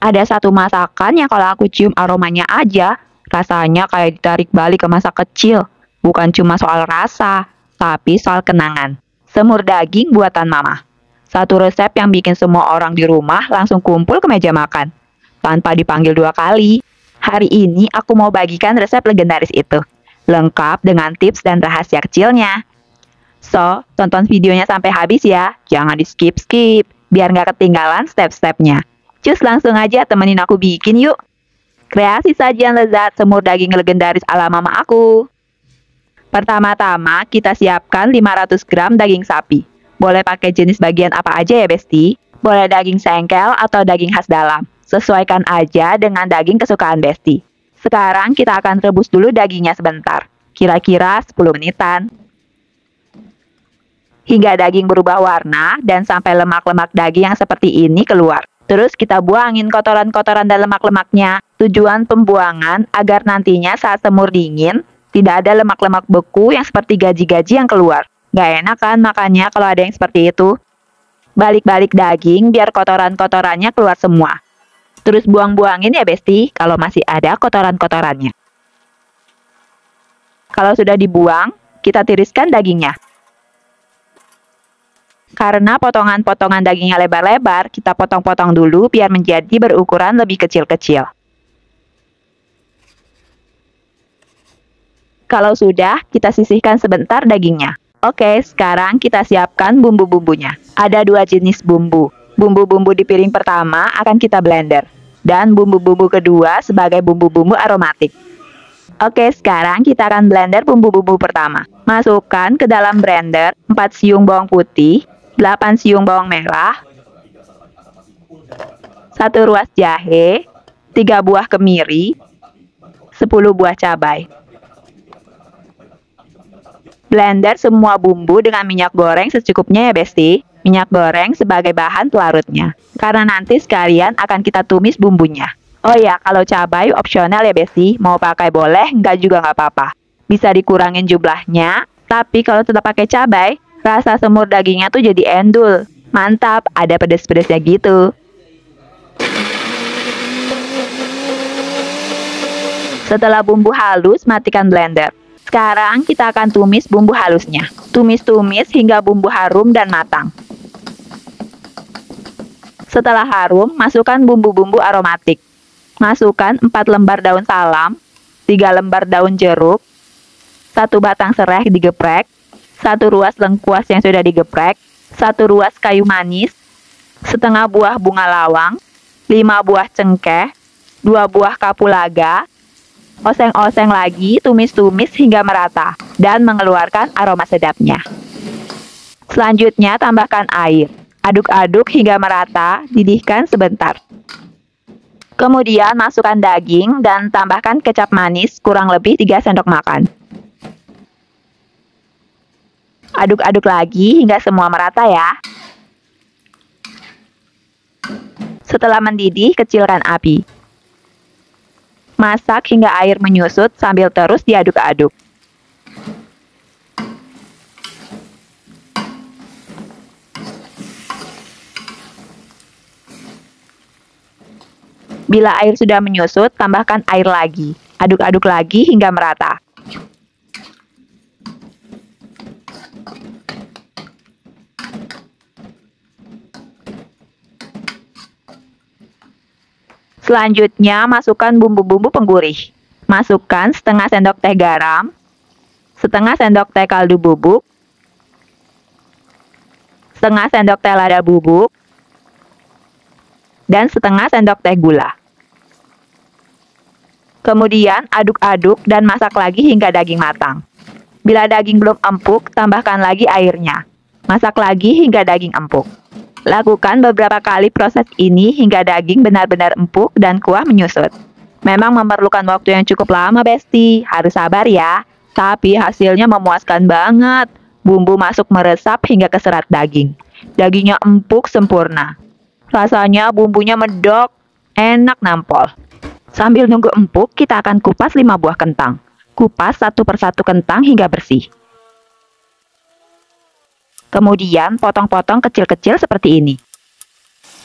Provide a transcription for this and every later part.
Ada satu masakan yang kalau aku cium aromanya aja, rasanya kayak ditarik balik ke masa kecil. Bukan cuma soal rasa, tapi soal kenangan. Semur daging buatan mama. Satu resep yang bikin semua orang di rumah langsung kumpul ke meja makan. Tanpa dipanggil dua kali. Hari ini aku mau bagikan resep legendaris itu. Lengkap dengan tips dan rahasia kecilnya. So, tonton videonya sampai habis ya. Jangan di skip-skip, biar nggak ketinggalan step-stepnya. Cus langsung aja temenin aku bikin yuk. Kreasi sajian lezat semur daging legendaris ala mama aku. Pertama-tama kita siapkan 500 gram daging sapi. Boleh pakai jenis bagian apa aja ya Besti? Boleh daging sengkel atau daging khas dalam. Sesuaikan aja dengan daging kesukaan Besti. Sekarang kita akan rebus dulu dagingnya sebentar. Kira-kira 10 menitan. Hingga daging berubah warna dan sampai lemak-lemak daging yang seperti ini keluar. Terus kita buangin kotoran-kotoran dan lemak-lemaknya. Tujuan pembuangan agar nantinya saat semur dingin, tidak ada lemak-lemak beku yang seperti gaji-gaji yang keluar. Gak enak kan makannya kalau ada yang seperti itu. Balik-balik daging biar kotoran-kotorannya keluar semua. Terus buang-buangin ya Besti kalau masih ada kotoran-kotorannya. Kalau sudah dibuang, kita tiriskan dagingnya. Karena potongan-potongan dagingnya lebar-lebar, kita potong-potong dulu biar menjadi berukuran lebih kecil-kecil. Kalau sudah, kita sisihkan sebentar dagingnya. Oke, sekarang kita siapkan bumbu-bumbunya. Ada 2 jenis bumbu. Bumbu-bumbu di piring pertama akan kita blender. Dan bumbu-bumbu kedua sebagai bumbu-bumbu aromatik. Oke, sekarang kita akan blender bumbu-bumbu pertama. Masukkan ke dalam blender 4 siung bawang putih, 8 siung bawang merah, 1 ruas jahe, 3 buah kemiri, 10 buah cabai. Blender semua bumbu dengan minyak goreng secukupnya ya Besti. Minyak goreng sebagai bahan pelarutnya. Karena nanti sekalian akan kita tumis bumbunya. Oh ya, kalau cabai opsional ya Besti. Mau pakai boleh, enggak juga nggak apa-apa. Bisa dikurangin jumlahnya, tapi kalau tetap pakai cabai, rasa semur dagingnya tuh jadi endul. Mantap, ada pedes-pedesnya gitu. Setelah bumbu halus, matikan blender. Sekarang kita akan tumis bumbu halusnya. Tumis-tumis hingga bumbu harum dan matang. Setelah harum, masukkan bumbu-bumbu aromatik. Masukkan 4 lembar daun salam, 3 lembar daun jeruk, 1 batang serai digeprek, 1 ruas lengkuas yang sudah digeprek, 1 ruas kayu manis, setengah buah bunga lawang, 5 buah cengkeh, 2 buah kapulaga. Oseng-oseng lagi, tumis-tumis hingga merata dan mengeluarkan aroma sedapnya. Selanjutnya tambahkan air. Aduk-aduk hingga merata, didihkan sebentar. Kemudian masukkan daging dan tambahkan kecap manis kurang lebih 3 sendok makan. Aduk-aduk lagi hingga semua merata ya. Setelah mendidih, kecilkan api. Masak hingga air menyusut sambil terus diaduk-aduk. Bila air sudah menyusut, tambahkan air lagi. Aduk-aduk lagi hingga merata. Selanjutnya, masukkan bumbu-bumbu penggurih. Masukkan setengah sendok teh garam, setengah sendok teh kaldu bubuk, setengah sendok teh lada bubuk, dan setengah sendok teh gula. Kemudian aduk-aduk dan masak lagi hingga daging matang. Bila daging belum empuk, tambahkan lagi airnya. Masak lagi hingga daging empuk. Lakukan beberapa kali proses ini hingga daging benar-benar empuk dan kuah menyusut. Memang memerlukan waktu yang cukup lama, Besti. Harus sabar ya. Tapi hasilnya memuaskan banget. Bumbu masuk meresap hingga ke serat daging. Dagingnya empuk sempurna. Rasanya bumbunya medok, enak nampol. Sambil nunggu empuk, kita akan kupas 5 buah kentang. Kupas satu persatu kentang hingga bersih. Kemudian potong-potong kecil-kecil seperti ini.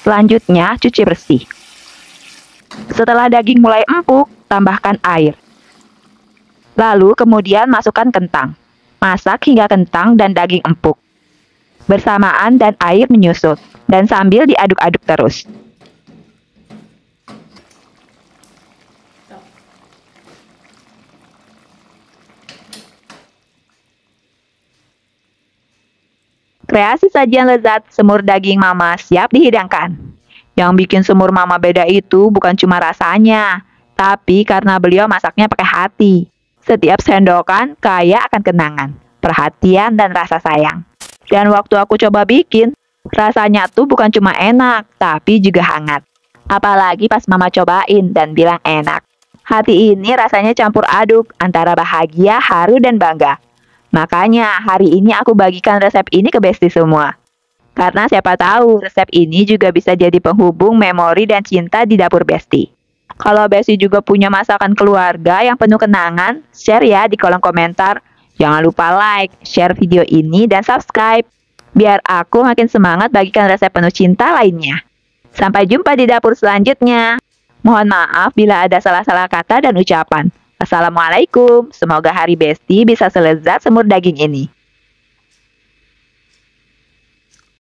Selanjutnya cuci bersih. Setelah daging mulai empuk, tambahkan air. Lalu kemudian masukkan kentang. Masak hingga kentang dan daging empuk bersamaan dan air menyusut, dan sambil diaduk-aduk terus. Kreasi sajian lezat semur daging mama siap dihidangkan. Yang bikin semur mama beda itu bukan cuma rasanya, tapi karena beliau masaknya pakai hati. Setiap sendokan kaya akan kenangan, perhatian, dan rasa sayang. Dan waktu aku coba bikin, rasanya tuh bukan cuma enak, tapi juga hangat. Apalagi pas mama cobain dan bilang enak. Hati ini rasanya campur aduk antara bahagia, haru, dan bangga. Makanya hari ini aku bagikan resep ini ke Besti semua. Karena siapa tahu resep ini juga bisa jadi penghubung memori dan cinta di dapur Besti. Kalau Besti juga punya masakan keluarga yang penuh kenangan, share ya di kolom komentar. Jangan lupa like, share video ini, dan subscribe. Biar aku makin semangat bagikan resep penuh cinta lainnya. Sampai jumpa di dapur selanjutnya. Mohon maaf bila ada salah-salah kata dan ucapan. Assalamualaikum, semoga hari Besti bisa selezat semur daging ini.